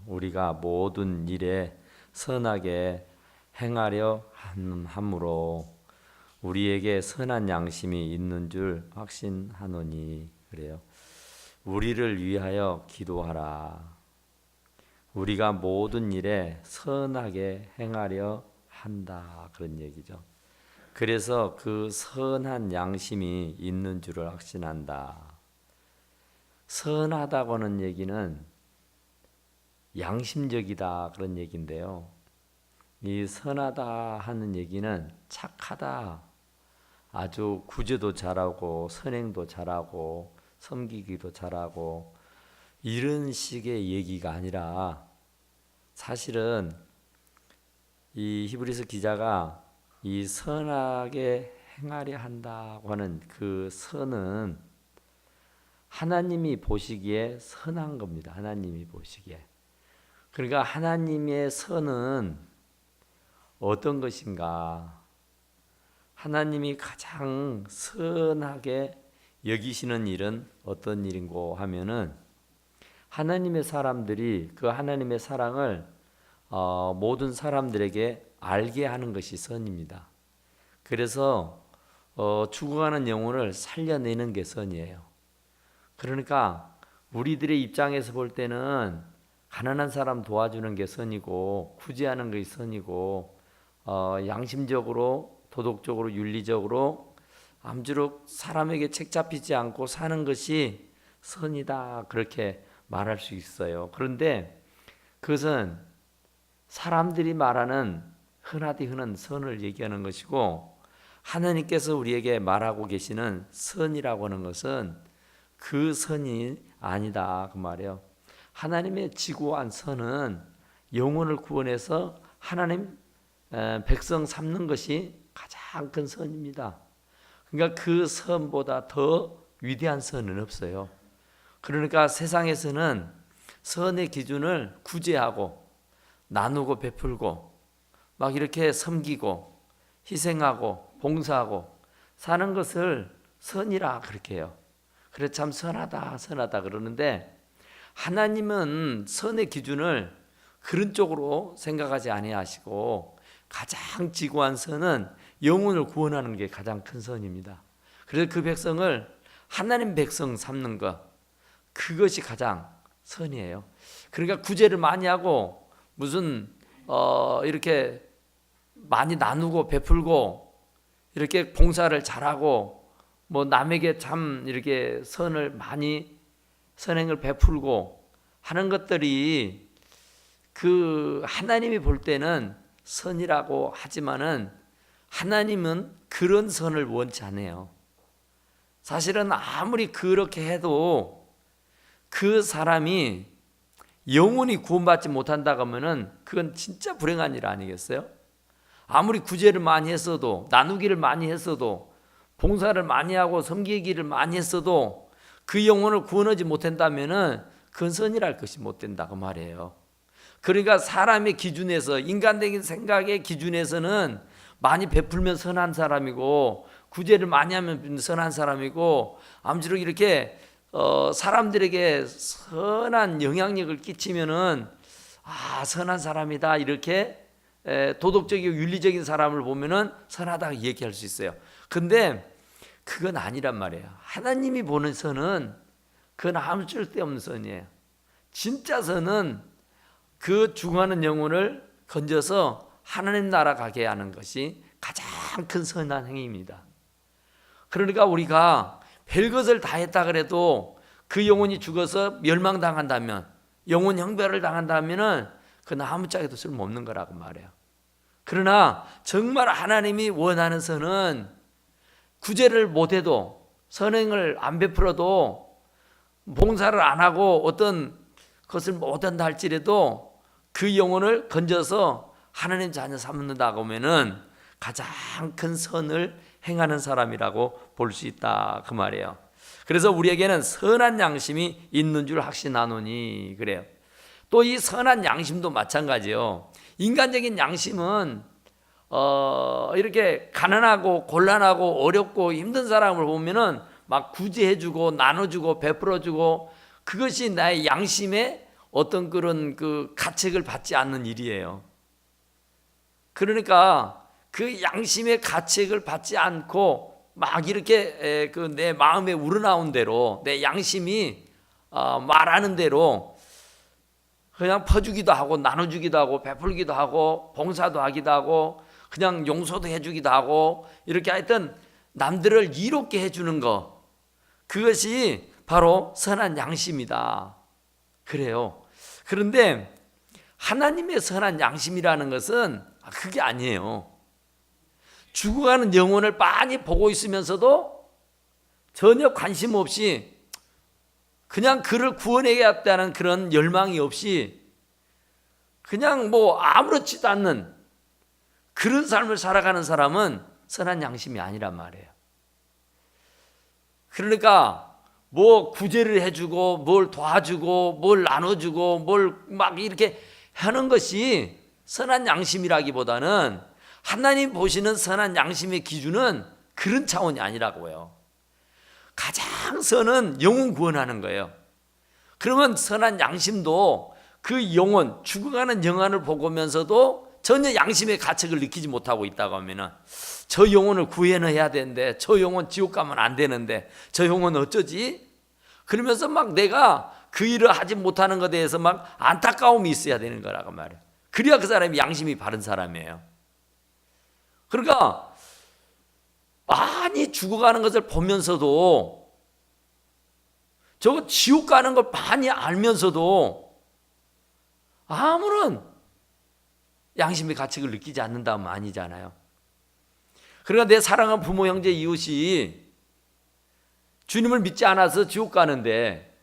우리가 모든 일에 선하게 행하려 함으로 우리에게 선한 양심이 있는 줄 확신하노니. 그래요. 우리를 위하여 기도하라. 우리가 모든 일에 선하게 행하려 한다. 그런 얘기죠. 그래서 그 선한 양심이 있는 줄을 확신한다. 선하다고는 얘기는 양심적이다 그런 얘기인데요. 이 선하다 하는 얘기는 착하다, 아주 구제도 잘하고 선행도 잘하고 섬기기도 잘하고 이런 식의 얘기가 아니라, 사실은 이 히브리서 기자가 이 선하게 행하려 한다고 하는 그 선은 하나님이 보시기에 선한 겁니다. 하나님이 보시기에. 그러니까 하나님의 선은 어떤 것인가? 하나님이 가장 선하게 여기시는 일은 어떤 일인고 하면은, 하나님의 사람들이 그 하나님의 사랑을 모든 사람들에게 알게 하는 것이 선입니다. 그래서 죽어가는 영혼을 살려내는 게 선이에요. 그러니까 우리들의 입장에서 볼 때는 가난한 사람 도와주는 게 선이고, 구제하는 것이 선이고, 양심적으로 도덕적으로 윤리적으로 아무쪼록 사람에게 책 잡히지 않고 사는 것이 선이다 그렇게 말할 수 있어요. 그런데 그것은 사람들이 말하는 흔하디 흔한 선을 얘기하는 것이고, 하나님께서 우리에게 말하고 계시는 선이라고 하는 것은 그 선이 아니다 그 말이에요. 하나님의 지고한 선은 영혼을 구원해서 하나님 백성 삼는 것이 가장 큰 선입니다. 그러니까 그 선보다 더 위대한 선은 없어요. 그러니까 세상에서는 선의 기준을 구제하고 나누고 베풀고 막 이렇게 섬기고 희생하고 봉사하고 사는 것을 선이라 그렇게 해요. 그래 참 선하다 선하다 그러는데, 하나님은 선의 기준을 그런 쪽으로 생각하지 아니하시고 가장 지고한 선은 영혼을 구원하는 게 가장 큰 선입니다. 그래서 그 백성을 하나님 백성 삼는 것, 그것이 가장 선이에요. 그러니까 구제를 많이 하고 무슨 이렇게 많이 나누고 베풀고 이렇게 봉사를 잘하고 뭐 남에게 참 이렇게 선을 많이 선행을 베풀고 하는 것들이 그 하나님이 볼 때는 선이라고 하지만은 하나님은 그런 선을 원치 않아요. 사실은 아무리 그렇게 해도 그 사람이 영원히 구원받지 못한다고 하면은 그건 진짜 불행한 일 아니겠어요? 아무리 구제를 많이 했어도, 나누기를 많이 했어도, 봉사를 많이 하고 섬기기를 많이 했어도 그 영혼을 구원하지 못한다면은 그건 선이랄 것이 못 된다고 말해요. 그러니까 사람의 기준에서, 인간적인 생각의 기준에서는 많이 베풀면 선한 사람이고 구제를 많이 하면 선한 사람이고, 아무쪼록 이렇게 사람들에게 선한 영향력을 끼치면은 선한 사람이다 이렇게 도덕적이고 윤리적인 사람을 보면은 선하다 얘기할 수 있어요. 근데 그건 아니란 말이에요. 하나님이 보는 선은 그건 아무 쓸데없는 선이에요. 진짜 선은 그 죽어가는 영혼을 건져서 하나님 나라 가게 하는 것이 가장 큰 선한 행위입니다. 그러니까 우리가 별것을 다 했다 그래도 그 영혼이 죽어서 멸망당한다면, 영혼 형별을 당한다면은 그건 아무짝에도 쓸모없는 거라고 말해요. 그러나 정말 하나님이 원하는 선은 구제를 못해도, 선행을 안 베풀어도, 봉사를 안 하고 어떤 것을 못한다 할지라도 그 영혼을 건져서 하나님 자녀 삼는다고 하면은 가장 큰 선을 행하는 사람이라고 볼 수 있다 그 말이에요. 그래서 우리에게는 선한 양심이 있는 줄 확신하노니 그래요. 또 이 선한 양심도 마찬가지예요. 인간적인 양심은 이렇게 가난하고 곤란하고 어렵고 힘든 사람을 보면은 막 구제해주고 나눠주고 베풀어주고, 그것이 나의 양심의 어떤 그런 그 가책을 받지 않는 일이에요. 그러니까 그 양심의 가책을 받지 않고 막 이렇게 그 내 마음에 우러나온 대로 내 양심이 말하는 대로 그냥 퍼주기도 하고 나눠주기도 하고 베풀기도 하고 봉사도 하기도 하고 그냥 용서도 해주기도 하고 이렇게 하여튼 남들을 이롭게 해주는 거, 그것이 바로 선한 양심이다. 그래요. 그런데 하나님의 선한 양심이라는 것은 그게 아니에요. 죽어가는 영혼을 빤히 보고 있으면서도 전혀 관심 없이 그냥 그를 구원해야겠다는 그런 열망이 없이 그냥 뭐 아무렇지도 않는 그런 삶을 살아가는 사람은 선한 양심이 아니란 말이에요. 그러니까 뭐 구제를 해주고 뭘 도와주고 뭘 나눠주고 뭘 막 이렇게 하는 것이 선한 양심이라기보다는 하나님 보시는 선한 양심의 기준은 그런 차원이 아니라고요. 가장 선은 영혼 구원하는 거예요. 그러면 선한 양심도 그 영혼, 죽어가는 영혼을 보면서도 전혀 양심의 가책을 느끼지 못하고 있다고 하면은 저 영혼을 구해내야 되는데, 저 영혼 지옥 가면 안 되는데, 저 영혼 어쩌지? 그러면서 막 내가 그 일을 하지 못하는 것에 대해서 막 안타까움이 있어야 되는 거라고 말이에요. 그래야 그 사람이 양심이 바른 사람이에요. 그러니까 많이 죽어가는 것을 보면서도 저거 지옥 가는 걸 많이 알면서도 아무런 양심의 가책을 느끼지 않는다면 아니잖아요. 그러니까 내 사랑하는 부모, 형제, 이웃이 주님을 믿지 않아서 지옥 가는데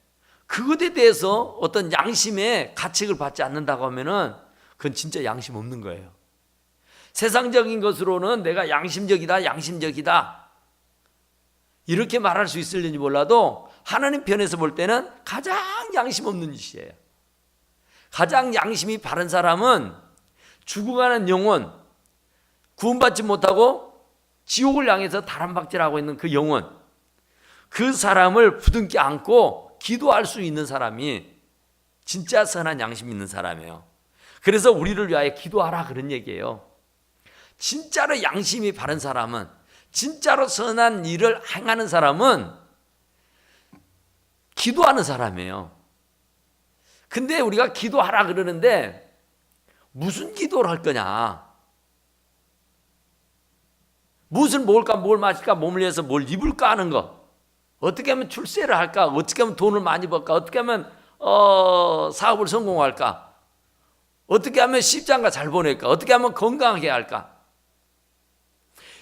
그것에 대해서 어떤 양심의 가책을 받지 않는다고 하면은 그건 진짜 양심 없는 거예요. 세상적인 것으로는 내가 양심적이다, 양심적이다 이렇게 말할 수 있을지 몰라도 하나님 편에서 볼 때는 가장 양심 없는 짓이에요. 가장 양심이 바른 사람은 죽어가는 영혼, 구원받지 못하고 지옥을 향해서 다람박질하고 있는 그 영혼, 그 사람을 부둥켜 안고 기도할 수 있는 사람이 진짜 선한 양심 있는 사람이에요. 그래서 우리를 위하여 기도하라 그런 얘기예요. 진짜로 양심이 바른 사람은, 진짜로 선한 일을 행하는 사람은 기도하는 사람이에요. 근데 우리가 기도하라 그러는데 무슨 기도를 할 거냐? 무엇을 먹을까, 뭘 마실까, 몸을 위해서 뭘 입을까 하는 거. 어떻게 하면 출세를 할까? 어떻게 하면 돈을 많이 벌까? 어떻게 하면 사업을 성공할까? 어떻게 하면 십장가 잘 보낼까? 어떻게 하면 건강하게 할까?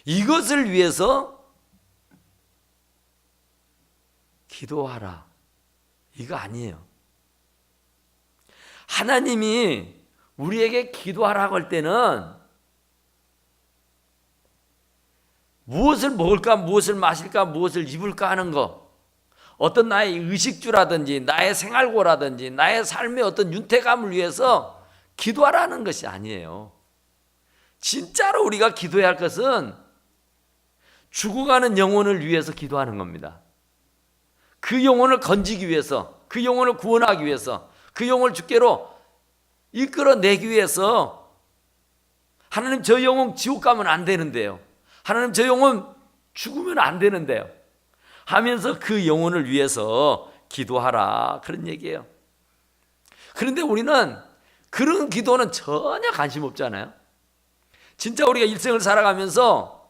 이것을 위해서 기도하라. 이거 아니에요. 하나님이 우리에게 기도하라고 할 때는 무엇을 먹을까, 무엇을 마실까, 무엇을 입을까 하는 거, 어떤 나의 의식주라든지 나의 생활고라든지 나의 삶의 어떤 윤택감을 위해서 기도하라는 것이 아니에요. 진짜로 우리가 기도해야 할 것은 죽어가는 영혼을 위해서 기도하는 겁니다. 그 영혼을 건지기 위해서, 그 영혼을 구원하기 위해서, 그 영혼을 주께로 이끌어내기 위해서 하나님 저 영혼 지옥 가면 안 되는데요. 하나님 저 영혼 죽으면 안 되는데요. 하면서 그 영혼을 위해서 기도하라 그런 얘기예요. 그런데 우리는 그런 기도는 전혀 관심 없잖아요. 진짜 우리가 일생을 살아가면서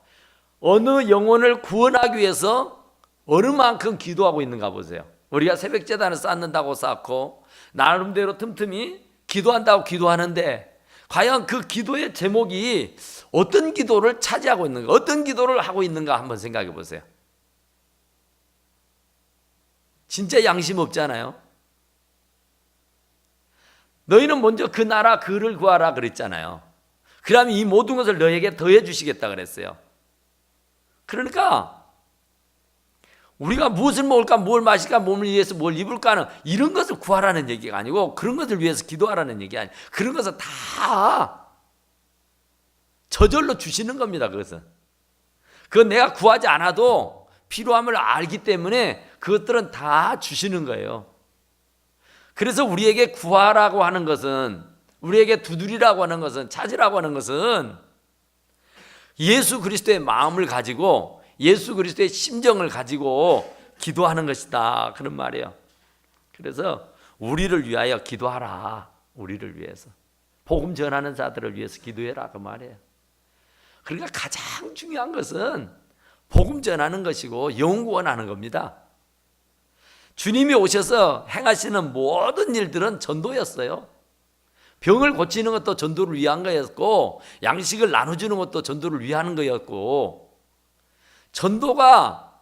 어느 영혼을 구원하기 위해서 어느 만큼 기도하고 있는가 보세요. 우리가 새벽 제단을 쌓는다고 쌓고 나름대로 틈틈이 기도한다고 기도하는데 과연 그 기도의 제목이 어떤 기도를 차지하고 있는가, 어떤 기도를 하고 있는가 한번 생각해 보세요. 진짜 양심 없잖아요. 너희는 먼저 그 나라 그를 구하라 그랬잖아요. 그러면 이 모든 것을 너에게 더해 주시겠다 그랬어요. 그러니까 우리가 무엇을 먹을까, 뭘 마실까, 몸을 위해서 뭘 입을까는 이런 것을 구하라는 얘기가 아니고 그런 것을 위해서 기도하라는 얘기 아니에요. 그런 것은 다 저절로 주시는 겁니다. 그것은 내가 구하지 않아도 필요함을 알기 때문에 그것들은 다 주시는 거예요. 그래서 우리에게 구하라고 하는 것은, 우리에게 두드리라고 하는 것은, 찾으라고 하는 것은 예수 그리스도의 마음을 가지고 예수 그리스도의 심정을 가지고 기도하는 것이다, 그런 말이에요. 그래서 우리를 위하여 기도하라. 우리를 위해서, 복음 전하는 자들을 위해서 기도해라, 그 말이에요. 그러니까 가장 중요한 것은 복음 전하는 것이고 영혼 구원하는 겁니다. 주님이 오셔서 행하시는 모든 일들은 전도였어요. 병을 고치는 것도 전도를 위한 거였고, 양식을 나눠주는 것도 전도를 위한 거였고, 전도가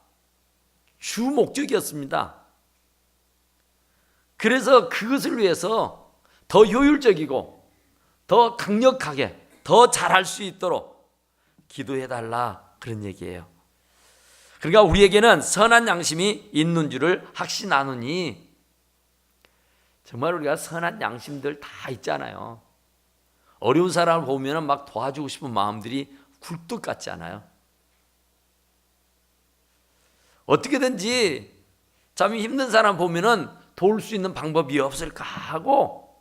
주 목적이었습니다. 그래서 그것을 위해서 더 효율적이고 더 강력하게 더 잘할 수 있도록 기도해달라, 그런 얘기예요. 그러니까 우리에게는 선한 양심이 있는 줄을 확신하노니, 정말 우리가 선한 양심들 다 있잖아요. 어려운 사람을 보면 막 도와주고 싶은 마음들이 굴뚝 같지 않아요? 어떻게든지 참 힘든 사람 보면은 도울 수 있는 방법이 없을까 하고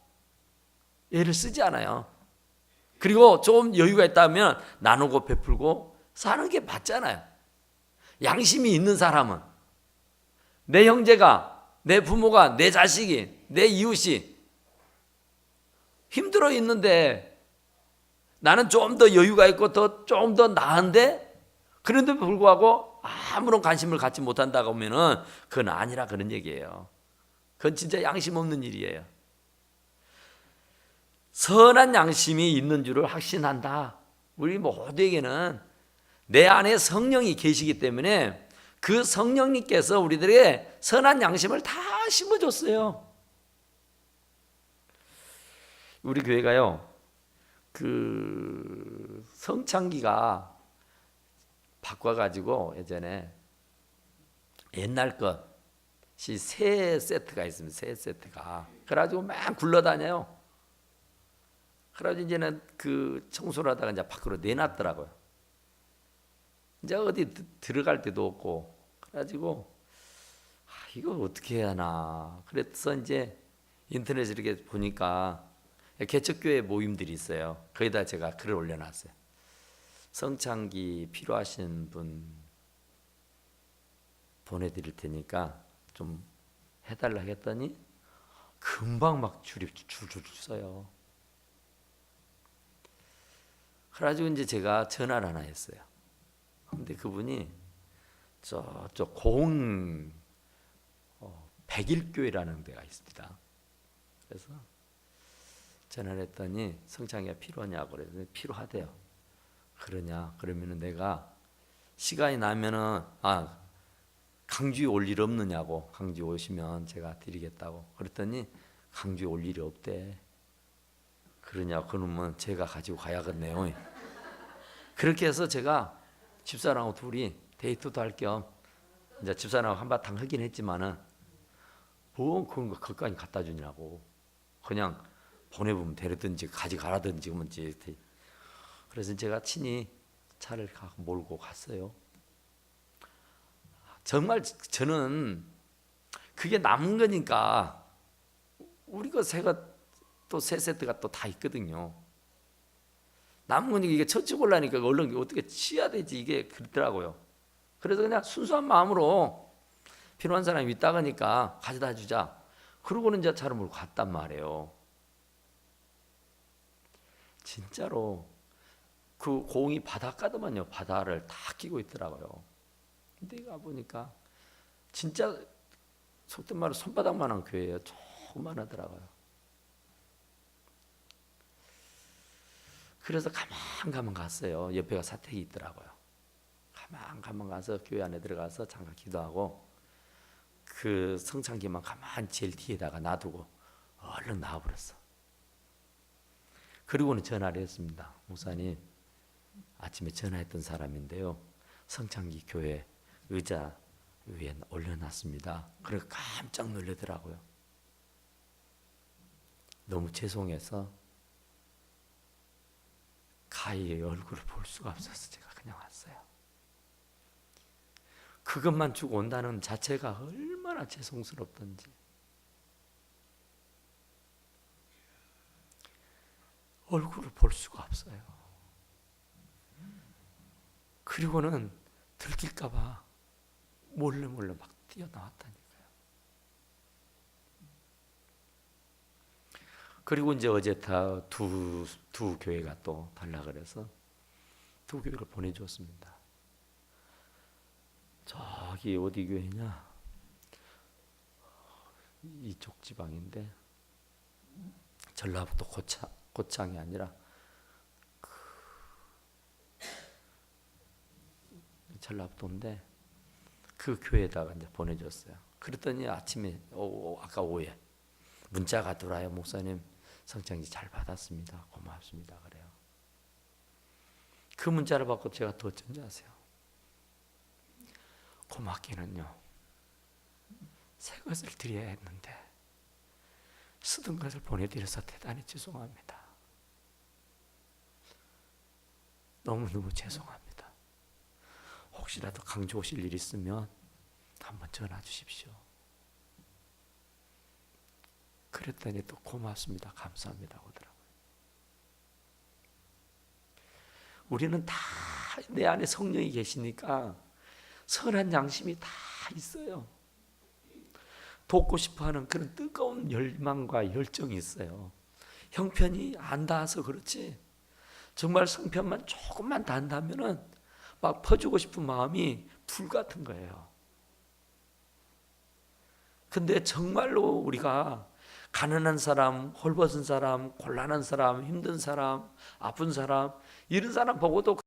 애를 쓰지 않아요. 그리고 좀 여유가 있다면 나누고 베풀고 사는 게 맞잖아요. 양심이 있는 사람은 내 형제가, 내 부모가, 내 자식이, 내 이웃이 힘들어 있는데 나는 좀 더 여유가 있고 좀 더 나은데, 그런데 불구하고 아무런 관심을 갖지 못한다고 하면은 그건 아니라, 그런 얘기예요. 그건 진짜 양심 없는 일이에요. 선한 양심이 있는 줄을 확신한다. 우리 모두에게는 내 안에 성령이 계시기 때문에 그 성령님께서 우리들에게 선한 양심을 다 심어줬어요. 우리 교회가요, 그 성창기가 바꿔가지고 예전에 옛날 것이 새 세트가 있습니다. 새 세트가. 그래가지고 막 굴러다녀요. 그래가지고 이제는 그 청소를 하다가 이제 밖으로 내놨더라고요. 이제 어디 들어갈 데도 없고, 그래가지고 이거 어떻게 해야 하나. 그래서 이제 인터넷에 이렇게 보니까 개척교회 모임들이 있어요. 거기다 제가 글을 올려놨어요. 성창기 필요하신 분 보내드릴 테니까 좀 해달라 했더니 금방 막 줄줄 써요. 그래가지고 이제 제가 전화를 하나 했어요. 근데 그분이 저쪽 고흥 백일교회라는 데가 있습니다. 그래서 전화를 했더니 성창기가 필요하냐고 그래서 필요하대요. 그러냐? 그러면은 내가 시간이 나면은 강주에 올 일 없느냐고, 강주에 오시면 제가 드리겠다고. 그랬더니 강주에 올 일이 없대. 그러냐? 그러면 제가 가지고 가야겠네요. 그렇게 해서 제가 집사람하고 둘이 데이트도 할 겸 이제 집사람하고 한바탕 하긴 했지만은 뭐 그런 거 거기까지 갖다 주냐고, 그냥 보내보면 되든지 가져가라든지 그러지. 그래서 제가 친히 차를 몰고 갔어요. 정말 저는 그게 남은 거니까, 우리 거 새가 또 새 세트가 또 다 있거든요. 남은 거니까 이게 처치골라니까 얼른 어떻게 치야 되지, 이게 그렇더라고요. 그래서 그냥 순수한 마음으로 필요한 사람이 있다니까 가져다 주자. 그러고는 이제 차를 몰고 갔단 말이에요. 진짜로 그 고흥이 바닷가더만요. 바다를 다 끼고 있더라고요. 근데 가보니까 진짜 속된 말로 손바닥만한 교회예요. 조그만하더라고요. 그래서 가만 갔어요. 옆에가 사택이 있더라고요. 가만 가서 교회 안에 들어가서 잠깐 기도하고 그 성창기만 가만 제일 뒤에다가 놔두고 얼른 나와버렸어. 그리고는 전화를 했습니다. 목사님, 아침에 전화했던 사람인데요, 성창기 교회 의자 위에 올려놨습니다. 그래서 깜짝 놀라더라고요. 너무 죄송해서 가희의 얼굴을 볼 수가 없어서 제가 그냥 왔어요. 그것만 주고 온다는 자체가 얼마나 죄송스럽던지. 얼굴을 볼 수가 없어요. 그리고는 들킬까 봐 몰래 막 뛰어나왔다니까요. 그리고 이제 어제 두 교회가 또 달라 그래서 두 교회를 보내줬습니다. 저기 어디 교회냐? 이쪽 지방인데 전라북도 고창이 아니라 전라북도인데 그 교회에다가 이제 보내줬어요. 그랬더니 아침에 아까 오후에 문자가 들어와요. 목사님 성찬기 잘 받았습니다. 고맙습니다. 그래요. 그 문자를 받고 제가 더 어쩐지 아세요? 고맙기는요. 새 것을 드려야 했는데 쓰던 것을 보내드려서 대단히 죄송합니다. 너무너무 죄송합니다. 혹시라도 강주 오실 일 있으면 한번 전화 주십시오. 그랬더니 또 고맙습니다. 감사합니다 하더라고요. 우리는 다 내 안에 성령이 계시니까 선한 양심이 다 있어요. 돕고 싶어하는 그런 뜨거운 열망과 열정이 있어요. 형편이 안 닿아서 그렇지 정말 성편만 조금만 닿는다면은 막 퍼주고 싶은 마음이 불 같은 거예요. 근데 정말로 우리가 가난한 사람, 홀벗은 사람, 곤란한 사람, 힘든 사람, 아픈 사람 이런 사람 보고도